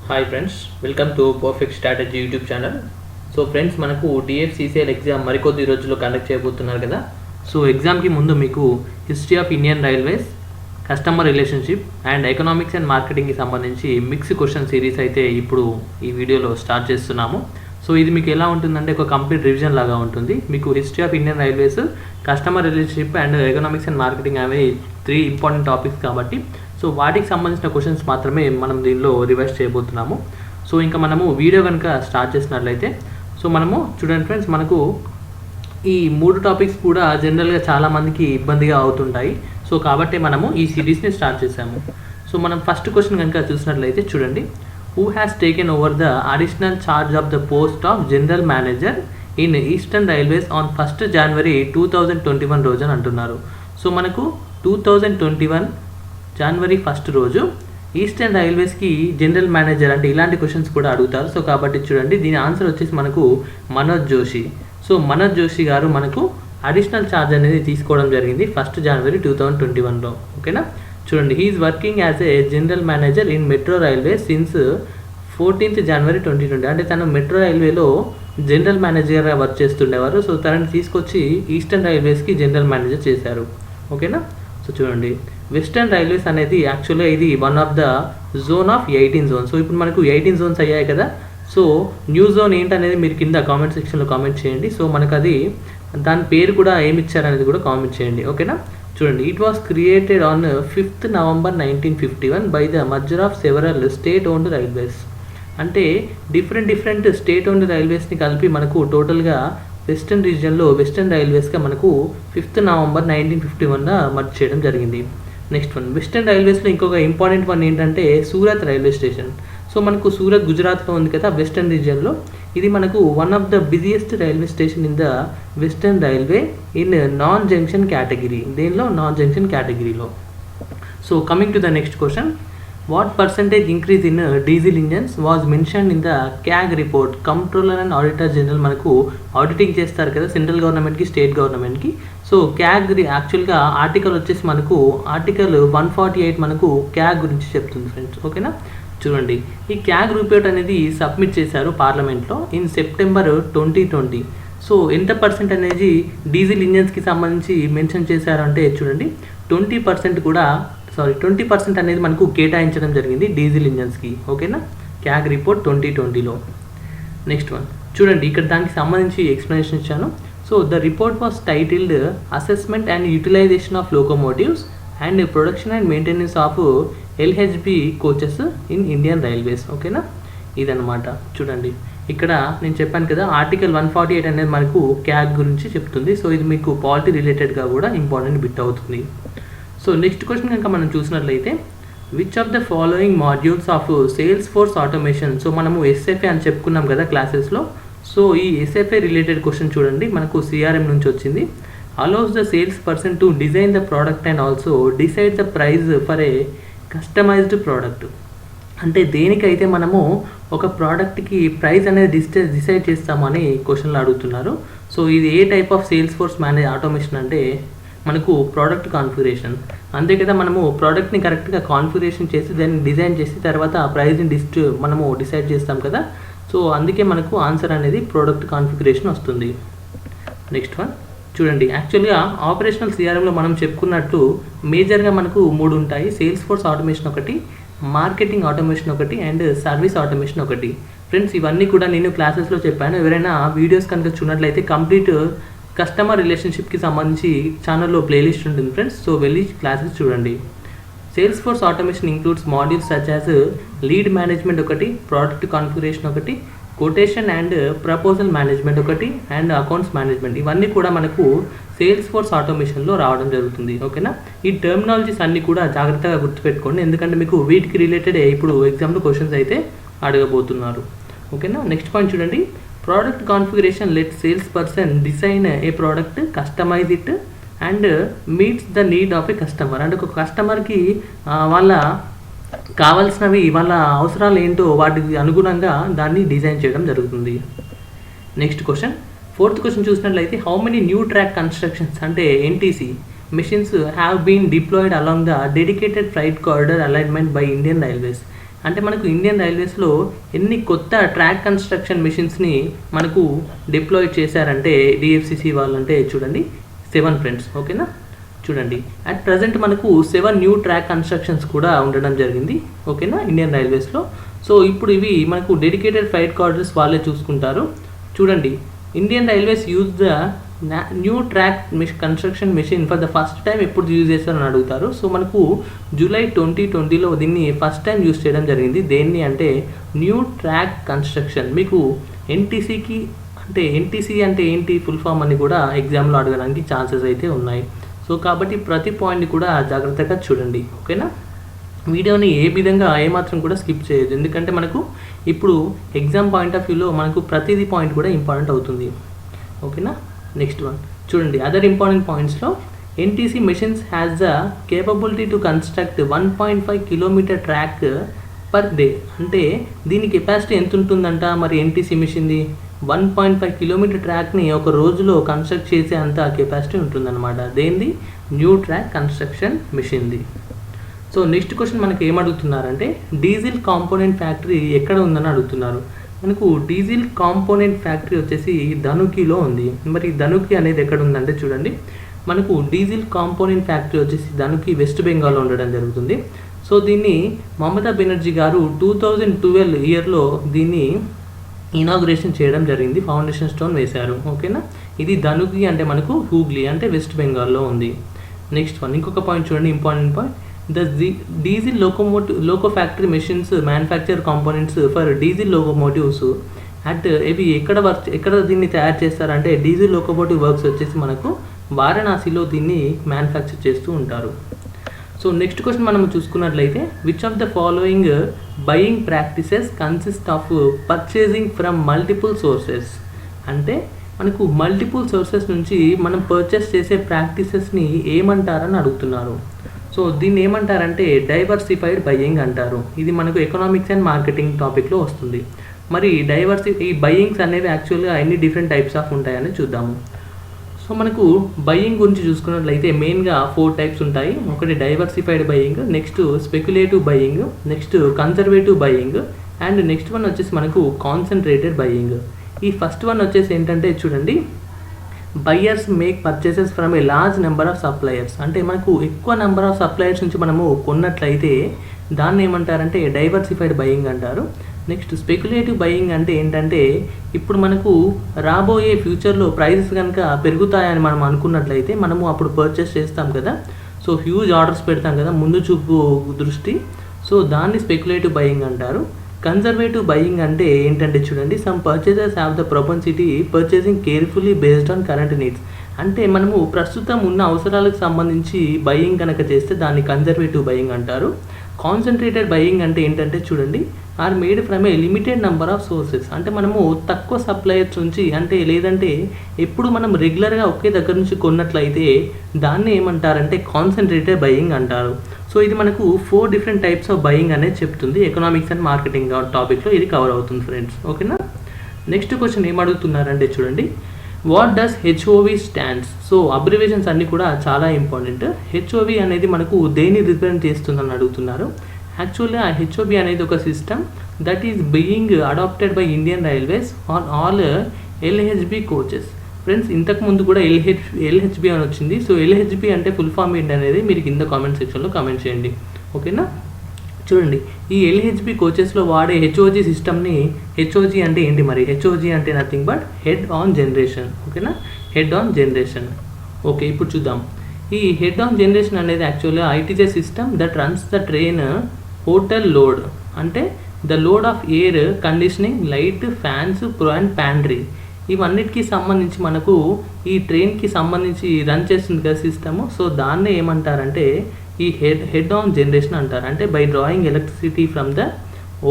Hi friends, welcome to perfect strategy YouTube channel. So friends, మనకు డిఎఫ్సిసిఎల్ exam మరికొద్ది రోజుల్లో conduct చేయబోతున్నారు కదా. సో ఎగ్జామ్కి ముందు మీకు history of Indian Railways, customer relationship and economics and మార్కెటింగ్కి సంబంధించి మిక్స్ క్వశ్చన్ సిరీస్ అయితే ఇప్పుడు ఈ వీడియోలో స్టార్ట్ చేస్తున్నాము. సో ఇది మీకు ఎలా ఉంటుందంటే ఒక కంప్లీట్ రివిజన్ లాగా ఉంటుంది. మీకు history of Indian Railways, customer relationship and economics and marketing అనే 3 ఇంపార్టెంట్ టాపిక్స్ కాబట్టి సో వాటికి సంబంధించిన క్వశ్చన్స్ మాత్రమే మనం దీనిలో రివైజ్ చేయబోతున్నాము. సో ఇంకా మనము వీడియో కనుక స్టార్ట్ చేసినట్లయితే సో మనము చూడండి ఫ్రెండ్స్, మనకు ఈ 3 టాపిక్స్ కూడా జనరల్గా చాలామందికి ఇబ్బందిగా అవుతుంటాయి. సో కాబట్టి మనము ఈ సిరీస్ని స్టార్ట్ చేసాము. సో మనం ఫస్ట్ క్వశ్చన్ కనుక చూసినట్లయితే చూడండి, who has taken over the additional charge of the post of general manager in eastern railways on 1st January 2021 రోజు అని అంటున్నారు. సో మనకు 2021 January 1 రోజు ఈస్టర్న్ రైల్వేస్కి జనరల్ మేనేజర్ అంటే ఇలాంటి క్వశ్చన్స్ కూడా అడుగుతారు. సో కాబట్టి చూడండి, దీని ఆన్సర్ వచ్చేసి మనకు మనోజ్ జోషి. సో మనోజ్ జోషి గారు మనకు అడిషనల్ ఛార్జ్ అనేది తీసుకోవడం జరిగింది 1st January 2021లో. ఓకేనా, చూడండి, he is working as a general manager in metro railway since 14th January 2020. అంటే తను మెట్రో రైల్వేలో జనరల్ మేనేజర్గా వర్క్ చేస్తుండేవారు. సో తనని తీసుకొచ్చి ఈస్టర్న్ రైల్వేస్కి జనరల్ మేనేజర్ చేశారు. ఓకేనా, సో చూడండి, వెస్టర్న్ రైల్వేస్ అనేది యాక్చువల్గా ఇది one of the zone of 18 zones. So ఇప్పుడు మనకు 18 zones అయ్యాయి కదా. సో న్యూ జోన్ ఏంటనేది మీరు కింద కామెంట్ సెక్షన్లో కామెంట్ చేయండి. సో మనకు అది దాని పేరు కూడా ఏమి ఇచ్చారనేది కూడా కామెంట్ చేయండి. ఓకేనా, చూడండి, it was created on 5th November 1951 by the merger of several state owned railways. అంటే డిఫరెంట్ స్టేట్ ఓన్డ్ రైల్వేస్ని కలిపి మనకు టోటల్గా వెస్టర్న్ రీజియన్లో వెస్టర్న్ రైల్వేస్గా మనకు 5th November 1951 మర్జ్ చేయడం జరిగింది. నెక్స్ట్ వన్, వెస్టర్న్ రైల్వేస్లో ఇంకొక ఇంపార్టెంట్ వన్ ఏంటంటే సూరత్ రైల్వే స్టేషన్. సో మనకు సూరత్ గుజరాత్లో ఉంది కదా వెస్టర్న్ రీజియన్లో. ఇది మనకు one of the busiest railway station in the western railway in non junction category. దేనిలో? నాన్ జంక్షన్ కేటగిరీలో. So coming to the next question, what percentage increase in diesel engines was mention in the CAG report? Controller and auditor general మనకు auditing చేస్తారు కదా central గవర్నమెంట్కి, state గవర్నమెంట్కి. So CAG యాక్చువల్గా article వచ్చేసి మనకు ఆర్టికల్ 148 మనకు క్యాగ్ గురించి చెప్తుంది ఫ్రెండ్స్. ఓకేనా, చూడండి, ఈ క్యాగ్ రిపోర్ట్ అనేది సబ్మిట్ చేశారు పార్లమెంట్లో ఇన్ సెప్టెంబర్ 2020. సో ఎంత పర్సెంట్ అనేది డీజిల్ ఇంజన్స్కి సంబంధించి మెన్షన్ చేశారంటే చూడండి, 20% అనేది మనకు కేటాయించడం జరిగింది డీజిల్ ఇంజన్స్కి. ఓకేనా, క్యాగ్ రిపోర్ట్ 2020లో. నెక్స్ట్ వన్ చూడండి, ఇక్కడ దానికి సంబంధించి ఎక్స్ప్లెనేషన్ ఇచ్చాను. So the report was titled assessment and utilisation of locomotives and production and maintenance of LHB coaches in Indian railways. ఓకేనా, ఇదనమాట. చూడండి, ఇక్కడ నేను చెప్పాను కదా ఆర్టికల్ 148 అనేది మనకు క్యాగ్ గురించి చెప్తుంది. సో ఇది మీకు పాలిటీ రిలేటెడ్గా కూడా ఇంపార్టెంట్ బిట్ అవుతుంది. సో నెక్స్ట్ క్వశ్చన్ కనుక మనం చూసినట్లయితే, which of the following modules of sales force automation? So మనము ఎస్ఎఫ్ఏ అని చెప్పుకున్నాం కదా క్లాసెస్లో. సో ఈ ఎస్ఎఫ్ఏ రిలేటెడ్ క్వశ్చన్ చూడండి, మనకు సిఆర్ఎం నుంచి వచ్చింది. Allows the sales person to design the product and also decide the price for a customised product. అంటే దేనికైతే మనము ఒక ప్రోడక్ట్కి ప్రైస్ అనేది డిసైడ్ చేస్తామని క్వశ్చన్లో అడుగుతున్నారు. సో ఇది ఏ type of sales force automation అంటే మనకు ప్రోడక్ట్ కాన్ఫిగరేషన్. అంతే కదా, మనము ప్రోడక్ట్ని కరెక్ట్గా కాన్ఫిగరేషన్ చేసి దాన్ని డిజైన్ చేసి తర్వాత ఆ ప్రైస్ని మనము డిసైడ్ చేస్తాం కదా. సో అందుకే మనకు ఆన్సర్ అనేది ప్రోడక్ట్ కాన్ఫిగరేషన్ వస్తుంది. నెక్స్ట్ వన్ చూడండి, యాక్చువల్గా ఆపరేషనల్ సిఆర్ఎంలో మనం చెప్పుకున్నట్టు మేజర్గా మనకు 3 ఉంటాయి. సేల్స్ ఫోర్స్ ఆటోమేషన్ ఒకటి, మార్కెటింగ్ ఆటోమేషన్ ఒకటి అండ్ సర్వీస్ ఆటోమేషన్ ఒకటి. ఫ్రెండ్స్, ఇవన్నీ కూడా నేను క్లాసెస్లో చెప్పాను. ఎవరైనా వీడియోస్ కనుక చూడనట్లయితే కంప్లీట్ కస్టమర్ రిలేషన్షిప్కి సంబంధించి ఛానల్లో ప్లేలిస్ట్ ఉంటుంది ఫ్రెండ్స్. సో వెళ్ళి క్లాసెస్ చూడండి. Sales force automation includes modules such as lead management ఒకటి, ప్రోడక్ట్ కాన్ఫిగరేషన్ ఒకటి, కొటేషన్ అండ్ ప్రపోజల్ మేనేజ్మెంట్ ఒకటి అండ్ అకౌంట్స్ మేనేజ్మెంట్. ఇవన్నీ కూడా మనకు సేల్స్ ఫోర్స్ ఆటోమేషన్లో రావడం జరుగుతుంది. ఓకేనా, ఈ టర్మినాలజీస్ అన్నీ కూడా జాగ్రత్తగా గుర్తుపెట్టుకోండి, ఎందుకంటే మీకు వీటికి రిలేటెడ్ ఇప్పుడు ఎగ్జామ్లో క్వశ్చన్స్ అయితే అడగబోతున్నారు. ఓకేనా, నెక్స్ట్ పాయింట్ చూడండి, product configuration let sales person design a product, customise it and meets the need of a customer. అంటే ఒక కస్టమర్కి వాళ్ళ కావాల్సినవి వాళ్ళ అవసరాలు ఏంటో వాటికి అనుగుణంగా దాన్ని డిజైన్ చేయడం జరుగుతుంది. నెక్స్ట్ క్వశ్చన్, 4th క్వశ్చన్ చూసినట్లయితే, how many new track constructions అంటే NTC machines have been deployed along the dedicated freight corridor alignment by Indian Railways. అంటే మనకు ఇండియన్ రైల్వేస్లో ఎన్ని కొత్త ట్రాక్ కన్స్ట్రక్షన్ మిషన్స్ని మనకు డిప్లాయ్ చేశారంటే డిఎఫ్సిసి వాళ్ళంటే చూడండి 7 ఫ్రెండ్స్. ఓకేనా, చూడండి అట్ ప్రజెంట్ మనకు 7 న్యూ ట్రాక్ కన్స్ట్రక్షన్స్ కూడా ఉండడం జరిగింది. ఓకేనా, ఇండియన్ రైల్వేస్లో. సో ఇప్పుడు ఇవి మనకు డెడికేటెడ్ ఫ్రైట్ కార్డర్స్ వాళ్ళే చూసుకుంటారు. చూడండి, Indian railways use the new track construction machine for the first time ఎప్పుడు యూజ్ చేస్తారని అడుగుతారు. సో మనకు జూలై 2020లో దీన్ని ఫస్ట్ టైం యూజ్ చేయడం జరిగింది. దేన్ని అంటే న్యూ ట్రాక్ కన్స్ట్రక్షన్. మీకు ఎన్టీసీ అంటే ఏంటి ఫుల్ ఫామ్ అని కూడా ఎగ్జామ్లో అడగడానికి ఛాన్సెస్ అయితే ఉన్నాయి. సో కాబట్టి ప్రతి పాయింట్ని కూడా జాగ్రత్తగా చూడండి. ఓకేనా, వీడియోని ఏ విధంగా ఏమాత్రం కూడా స్కిప్ చేయొద్దు, ఎందుకంటే మనకు ఇప్పుడు ఎగ్జామ్ పాయింట్ ఆఫ్ వ్యూలో మనకు ప్రతిదీ పాయింట్ కూడా ఇంపార్టెంట్ అవుతుంది. ఓకేనా, నెక్స్ట్ వన్ చూడండి. అదర్ ఇంపార్టెంట్ పాయింట్స్లో NTC machines has the capability to construct 1.5 kilometer track per day. అంటే దీని కెపాసిటీ ఎంత ఉంటుందంట మరి ఎన్టీసీ మెషిన్ది? 1.5 కిలోమీటర్ ట్రాక్ని ఒక రోజులో కన్స్ట్రక్ట్ చేసే అంత కెపాసిటీ ఉంటుందన్నమాట. దేనిది? న్యూ ట్రాక్ కన్స్ట్రక్షన్ మెషిన్ది. సో నెక్స్ట్ క్వశ్చన్ మనకి ఏమడుగుతున్నారంటే డీజిల్ కాంపోనెంట్ ఫ్యాక్టరీ ఎక్కడ ఉందని అడుగుతున్నారు. మనకు డీజిల్ కాంపోనెంట్ ఫ్యాక్టరీ వచ్చేసి ధనుకిలో ఉంది. మరి ధనుకి అనేది ఎక్కడ ఉందంటే చూడండి, మనకు డీజిల్ కాంపోనెంట్ ఫ్యాక్టరీ వచ్చేసి ధనుకి వెస్ట్ బెంగాల్లో ఉండడం జరుగుతుంది. సో దీన్ని మమతా బెనర్జీ గారు 2012 ఇయర్లో దీన్ని ఇనాగ్రేషన్ చేయడం జరిగింది, ఫౌండేషన్ స్టోన్ వేశారు. ఓకేనా, ఇది ధనుకి అంటే మనకు హూగ్లీ అంటే వెస్ట్ బెంగాల్లో ఉంది. నెక్స్ట్ వన్, ఇంకొక పాయింట్ చూడండి, important point. The diesel loco factory machines manufacture components for diesel locomotives at ఇవి ఎక్కడ దీన్ని తయారు చేస్తారంటే డీజిల్ లోకోమోటివ్ వర్క్స్ వచ్చేసి మనకు వారణాసిలో దీన్ని మ్యానుఫ్యాక్చర్ చేస్తూ ఉంటారు. సో నెక్స్ట్ క్వశ్చన్ మనం చూసుకున్నట్లయితే which of the following buying practices consist of purchasing from multiple sources. అంటే మనకు మల్టిపుల్ సోర్సెస్ నుంచి మనం పర్చేస్ చేసే ప్రాక్టీసెస్ని ఏమంటారని అడుగుతున్నారు. సో దీన్ని ఏమంటారంటే డైవర్సిఫైడ్ బయింగ్ అంటారు. ఇది మనకు ఎకనామిక్స్ అండ్ మార్కెటింగ్ టాపిక్లో వస్తుంది. మరి ఈ బయింగ్స్ అనేవి యాక్చువల్గా ఎన్ని డిఫరెంట్ టైప్స్ ఆఫ్ ఉంటాయని చూద్దాము. సో మనకు బయింగ్ గురించి చూసుకున్నట్లయితే మెయిన్గా 4 టైప్స్ ఉంటాయి. ఒకటి diversified buying, next speculative buying, next conservative buying, and next one వచ్చేసి మనకు కాన్సన్ట్రేటెడ్ బయింగ్. ఈ ఫస్ట్ వన్ వచ్చేసి ఏంటంటే చూడండి, buyers make purchases from a large number of suppliers. అంటే మనకు ఎక్కువ నెంబర్ ఆఫ్ సప్లయర్స్ నుంచి మనము కొన్నట్లయితే దాన్ని ఏమంటారంటే డైవర్సిఫైడ్ బయింగ్ అంటారు. నెక్స్ట్ స్పెక్యులేటివ్ బయింగ్ అంటే ఏంటంటే ఇప్పుడు మనకు రాబోయే ఫ్యూచర్లో ప్రైసెస్ కనుక పెరుగుతాయని మనం అనుకున్నట్లయితే మనము అప్పుడు పర్చేస్ చేస్తాం కదా. సో హ్యూజ్ ఆర్డర్స్ పెడతాం కదా, ముందు చూపు దృష్టి. సో దాన్ని స్పెక్యులేటివ్ బయింగ్ అంటారు. కన్జర్వేటివ్ బయింగ్ అంటే ఏంటంటే చూడండి, some purchasers have the propensity purchasing carefully based on current needs. అంటే మనము ప్రస్తుతం ఉన్న అవసరాలకు సంబంధించి బయింగ్ కనుక చేస్తే దాన్ని కన్జర్వేటివ్ బయింగ్ అంటారు. కాన్సన్ట్రేటెడ్ బయింగ్ అంటే ఏంటంటే చూడండి, are made from a limited number of sources. అంటే మనము తక్కువ సప్లయర్స్ నుంచి అంటే లేదంటే ఎప్పుడు మనం రెగ్యులర్గా ఒకే దగ్గర నుంచి కొన్నట్లయితే దాన్ని ఏమంటారంటే కాన్సన్ట్రేటెడ్ బయింగ్ అంటారు. సో ఇది మనకు 4 డిఫరెంట్ టైప్స్ ఆఫ్ బయింగ్ అనేది చెప్తుంది. ఎకనామిక్స్ అండ్ మార్కెటింగ్ టాపిక్లో ఇది కవర్ అవుతుంది ఫ్రెండ్స్. ఓకేనా, నెక్స్ట్ క్వశ్చన్ ఏం అడుగుతున్నారంటే చూడండి, what does HOV stands. So abbreviations అన్నీ కూడా చాలా ఇంపార్టెంట్. హెచ్ఓవి అనేది మనకు దేన్ని రిప్రజెంట్ చేస్తుందని అడుగుతున్నారు. యాక్చువల్గా హెచ్ఓబి అనేది ఒక system that is being adopted by Indian railways on all LHB coaches. Friends ఇంతకుముందు కూడా ఎల్హెచ్బి అని వచ్చింది. సో ఎల్హెచ్బి అంటే ఫుల్ ఫామ్ ఏంటి అనేది మీరు కింద కామెంట్ సెక్షన్లో కామెంట్ చేయండి. ఓకేనా, చూడండి ఈ ఎల్హెచ్బి కోచెస్లో వాడే హెచ్ఓజీ సిస్టమ్ని, హెచ్ఓజీ అంటే ఏంటి మరి? హెచ్ఓజీ అంటే nothing but head on generation. ఓకేనా, హెడ్ ఆన్ జనరేషన్. ఓకే, ఇప్పుడు చూద్దాం. ఈ హెడ్ ఆన్ జనరేషన్ అనేది యాక్చువల్గా ITJ system that runs the train hotel load. అంటే the load of air conditioning, light, fans and pantry ఇవన్నిటికీ సంబంధించి మనకు ఈ ట్రైన్కి సంబంధించి రన్ చేస్తుంది కదా సిస్టము. సో దాన్నే ఏమంటారంటే ఈ హెడ్ ఆన్ జనరేషన్ అంటారు. అంటే by drawing electricity from the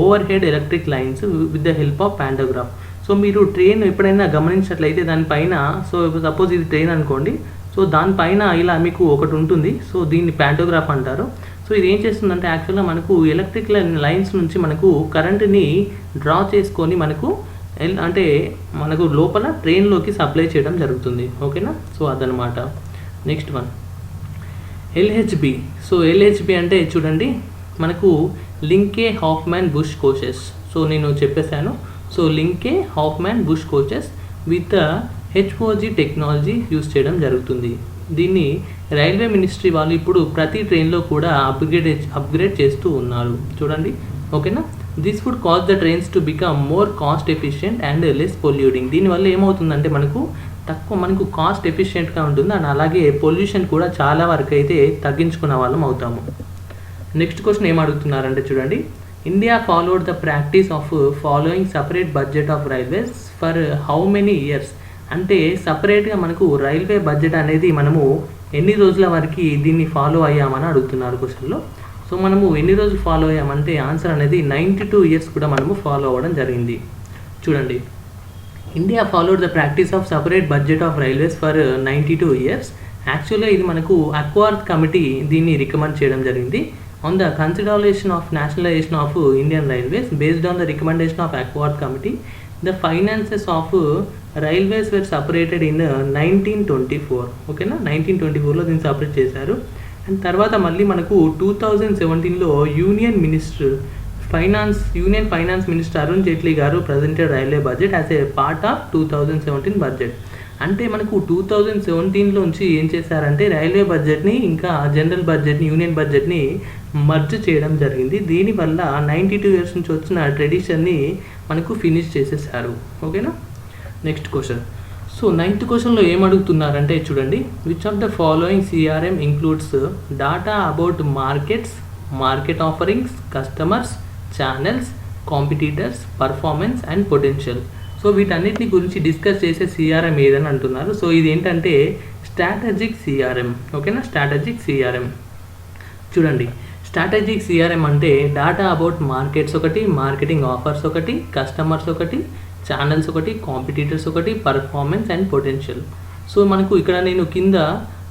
over head electric lines with the help of pantograph. So మీరు ట్రైన్ ఎప్పుడైనా గమనించినట్లయితే దానిపైన, సో సపోజ్ ఇది ట్రైన్ అనుకోండి, సో దానిపైన ఇలా మీకు ఒకటి ఉంటుంది. సో దీన్ని ప్యాంటోగ్రాఫ్ అంటారు. సో ఇది ఏం చేస్తుందంటే యాక్చువల్గా మనకు ఎలక్ట్రిక్ లైన్స్ నుంచి మనకు కరెంటుని డ్రా చేసుకొని మనకు అంటే మనకు లోపల ట్రైన్లోకి సప్లై చేయడం జరుగుతుంది. ఓకేనా, సో అదనమాట. Next one LHB. So LHB అంటే చూడండి, మనకు Linke Hofmann Busch coaches. So నేను చెప్పేశాను. So Linke Hofmann Busch coaches with HOG technology use చేయడం జరుగుతుంది. దీన్ని రైల్వే మినిస్ట్రీ వాళ్ళు ఇప్పుడు ప్రతి ట్రైన్లో కూడా అప్గ్రేడ్ చేస్తూ ఉన్నారు. చూడండి, ఓకేనా. This would cause the trains to become more cost efficient and less polluting. దీనివల్ల ఏమవుతుందంటే మనకు కాస్ట్ ఎఫిషియెంట్గా ఉంటుంది అండ్ అలాగే పొల్యూషన్ కూడా చాలా వరకు అయితే తగ్గించుకున్న వాళ్ళం అవుతాము. నెక్స్ట్ క్వశ్చన్ ఏం అడుగుతున్నారంటే చూడండి, India followed the practice of following separate budget of railways for how many years. అంటే సపరేట్గా మనకు రైల్వే బడ్జెట్ అనేది మనము ఎన్ని రోజుల వరకు దీన్ని ఫాలో అయ్యామని అడుగుతున్నారు క్వశ్చన్లో. సో మనము ఎన్ని రోజులు ఫాలో అయ్యామంటే ఆన్సర్ అనేది 92 ఇయర్స్ కూడా మనము ఫాలో అవ్వడం జరిగింది. చూడండి, India followed the practice of separate budget of railways for 92 years. యాక్చువల్గా ఇది మనకు అక్వార్డ్ కమిటీ దీన్ని రికమెండ్ చేయడం జరిగింది. On the consideration of nationalisation of Indian railways based on the recommendation of Acworth committee the finances of railways were separated in 1924. ఓకేనా, 1924లో దీన్ని separate చేశారు. And తర్వాత మళ్ళీ మనకు 2017లో union finance minister Arun Jaitley గారు presented railway budget as a part of 2017 budget. అంటే మనకు 2017లోంచి ఏం చేశారంటే రైల్వే బడ్జెట్ని ఇంకా జనరల్ బడ్జెట్ని యూనియన్ బడ్జెట్ని మర్జ్ చేయడం జరిగింది. దీనివల్ల 92 ఇయర్స్ నుంచి వచ్చిన ట్రెడిషన్ని మనకు ఫినిష్ చేసేసారు. ఓకేనా. Next question. సో 9th క్వశ్చన్లో ఏం అడుగుతున్నారంటే చూడండి, which of the following CRM includes data about markets, market offerings, customers, channels, competitors, performance and potential. So వీటన్నిటిని గురించి డిస్కస్ చేసే సిఆర్ఎం ఏదని అంటున్నారు. సో ఇది ఏంటంటే స్ట్రాటజిక్ సిఆర్ఎం. ఓకేనా, స్ట్రాటజిక్ సిఆర్ఎం. చూడండి, స్ట్రాటజిక్ సిఆర్ఎం అంటే డాటా అబౌట్ మార్కెట్స్ ఒకటి, మార్కెటింగ్ ఆఫర్స్ ఒకటి, కస్టమర్స్ ఒకటి, ఛానల్స్ ఒకటి, కాంపిటీటర్స్ ఒకటి, పర్ఫార్మెన్స్ అండ్ పొటెన్షియల్. సో మనకు ఇక్కడ నేను కింద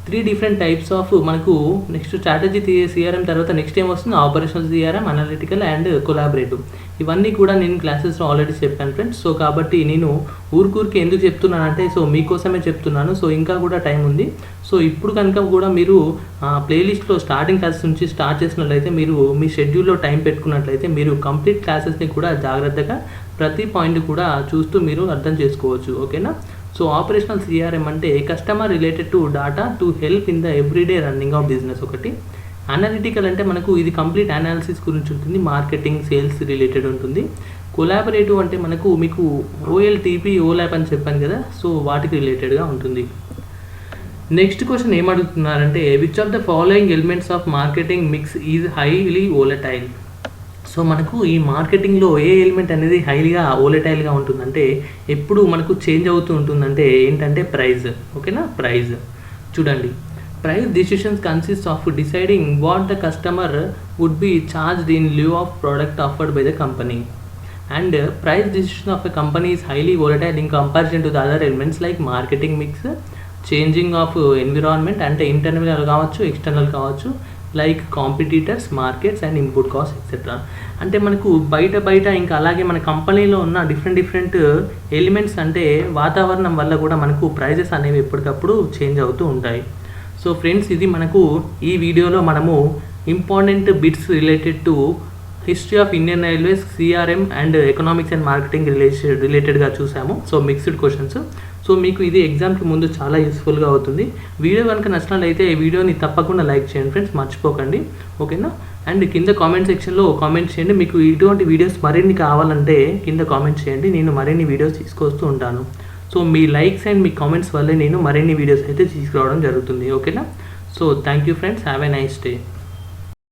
3 డిఫరెంట్ టైప్స్ ఆఫ్ మనకు నెక్స్ట్ స్ట్రాటజీ సిఆర్ఎం తర్వాత నెక్స్ట్ ఏం వస్తుంది, operational CRM, analytical and collaborative. ఇవన్నీ కూడా నేను క్లాసెస్లో ఆల్రెడీ చెప్పాను ఫ్రెండ్స్. సో కాబట్టి నేను ఊరికి ఎందుకు చెప్తున్నానంటే సో మీకోసమే చెప్తున్నాను. సో ఇంకా కూడా టైం ఉంది. సో ఇప్పుడు కనుక కూడా మీరు ప్లేలిస్ట్లో స్టార్టింగ్ క్లాసెస్ నుంచి స్టార్ట్ చేసినట్లయితే మీరు మీ షెడ్యూల్లో టైం పెట్టుకున్నట్లయితే మీరు కంప్లీట్ క్లాసెస్ని కూడా జాగ్రత్తగా ప్రతి పాయింట్ కూడా చూస్తూ మీరు అర్థం చేసుకోవచ్చు. ఓకేనా. సో ఆపరేషనల్ సిఆర్ఎం అంటే customer related to data to help in the everyday running of business ఒకటి. అనలిటికల్ అంటే మనకు ఇది కంప్లీట్ అనాలిసిస్ గురించి ఉంటుంది, మార్కెటింగ్, సేల్స్ రిలేటెడ్ ఉంటుంది. కొలాబరేటివ్ అంటే మీకు ఓఎల్టీపీ, ఓలాప్ అని చెప్పాను కదా, సో వాటికి రిలేటెడ్గా ఉంటుంది. నెక్స్ట్ క్వశ్చన్ ఏం అడుగుతున్నారంటే which of the following elements of marketing mix is highly volatile. So మనకు ఈ మార్కెటింగ్లో ఏ ఎలిమెంట్ అనేది హైలీగా ఓలటైల్గా ఉంటుందంటే ఎప్పుడు మనకు చేంజ్ అవుతూ ఉంటుందంటే ఏంటంటే ప్రైజ్. ఓకేనా, ప్రైజ్. చూడండి, price decisions consist of deciding what the customer would be charged in lieu of product offered by the company. And price decision of a company is highly volatile in comparison to the other elements like marketing mix, changing of environment అంటే internal కావచ్చు, external కావచ్చు, like competitors, markets and input cost etcetera. అంటే మనకు బయట ఇంకా అలాగే మన కంపెనీలో ఉన్న డిఫరెంట్ ఎలిమెంట్స్ అంటే వాతావరణం వల్ల కూడా మనకు ప్రైజెస్ అనేవి ఎప్పటికప్పుడు చేంజ్ అవుతూ ఉంటాయి. సో ఫ్రెండ్స్, ఇది మనకు ఈ వీడియోలో మనము important bits related to history of Indian railways, CRM and economics and marketing రిలేటెడ్గా చూసాము. So mixed questions. సో మీకు ఇది ఎగ్జామ్కి ముందు చాలా యూస్ఫుల్గా అవుతుంది. వీడియో కనుక నచ్చినట్లయితే ఈ వీడియోని తప్పకుండా లైక్ చేయండి ఫ్రెండ్స్, మర్చిపోకండి. ఓకేనా. అండ్ కింద కామెంట్ సెక్షన్లో కామెంట్ చేయండి. మీకు ఇటువంటి వీడియోస్ మరిన్ని కావాలంటే కింద కామెంట్ చేయండి, నేను మరిన్ని వీడియోస్ తీసుకొస్తూ ఉంటాను. So me likes and me comments వల్లే నేను మరిన్ని వీడియోస్ అయితే తీసుకురావడం జరుగుతుంది. ఓకేనా. So thank you friends, have a nice day.